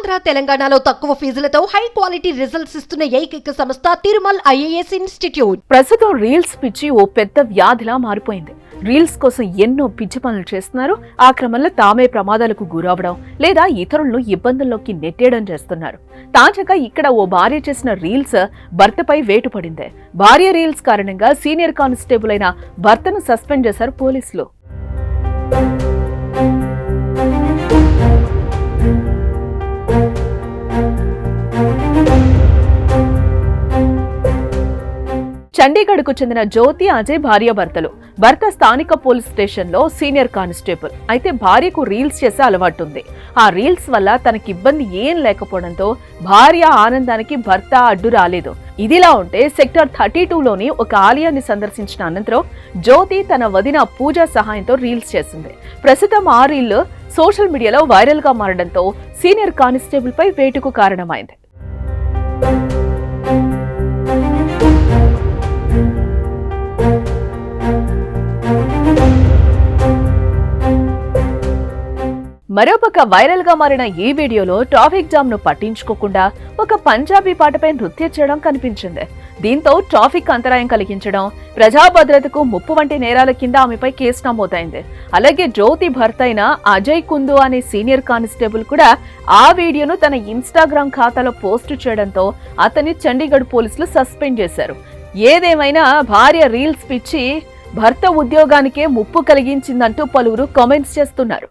ఆంధ్ర తెలంగాణలో తక్కువ ఫీజులతో high quality results ఇస్తున్న ఏకైక సంస్థ తిరుమల్ ఐఏఎస్ ఇన్స్టిట్యూట్. ప్రస్తుతం రీల్స్ పిచ్చి ఓ పెద్ద వ్యాధిలా మారిపోయింది. రీల్స్ కోసం ఎన్నో పిచ్చి పనులు చేస్తున్నారు. ఆ క్రమంలో తామే ప్రమాదాలకు గురవడం లేదా ఇతరులను ఇబ్బందుల్లోకి నెట్టేయడం చేస్తున్నారు. తాజాగా ఇక్కడ ఓ భార్య చేసిన రీల్స్ భర్తపై వేటు పడింది. భార్య రీల్స్ కారణంగా సీనియర్ కానిస్టేబుల్ అయిన భర్తను సస్పెండ్ చేశారు పోలీసులు. చండీగఢ్కు చెందిన జ్యోతి అజయ్ భార్యాభర్తలు. భర్త స్థానిక పోలీస్ స్టేషన్లో సీనియర్ కానిస్టేబుల్. అయితే భార్యకు రీల్స్ చేసే అలవాటుంది. ఆ రీల్స్ వల్ల తనకి ఇబ్బంది ఏం లేకపోవడంతో భార్య ఆనందానికి భర్త అడ్డు రాలేదు. ఇదిలా ఉంటే సెక్టర్ 32లోని ఒక ఆలయాన్ని సందర్శించిన అనంతరం జ్యోతి తన వదిన పూజ సహాయంతో రీల్స్ చేసింది. ప్రస్తుతం ఆ రీల్ సోషల్ మీడియాలో వైరల్ గా మారడంతో సీనియర్ కానిస్టేబుల్ పై వేటుకు కారణమైంది. మరోపక్క వైరల్ గా మారిన ఈ వీడియోలో ట్రాఫిక్ జామ్ ను పట్టించుకోకుండా ఒక పంజాబీ పాటపై నృత్యం చేయడం కనిపించింది. దీంతో ట్రాఫిక్ అంతరాయం కలిగించడం, ప్రజా భద్రతకు ముప్పు వంటి నేరాల కింద ఆమెపై కేసు నమోదైంది. అలాగే జ్యోతి భర్త అయిన అజయ్ కుందు అనే సీనియర్ కానిస్టేబుల్ కూడా ఆ వీడియోను తన ఇన్స్టాగ్రామ్ ఖాతాలో పోస్టు చేయడంతో అతన్ని చండీగఢ్ పోలీసులు సస్పెండ్ చేశారు. ఏదేమైనా భార్య రీల్స్ పిచ్చి భర్త ఉద్యోగానికే ముప్పు కలిగించిందంటూ పలువురు కామెంట్స్ చేస్తున్నారు.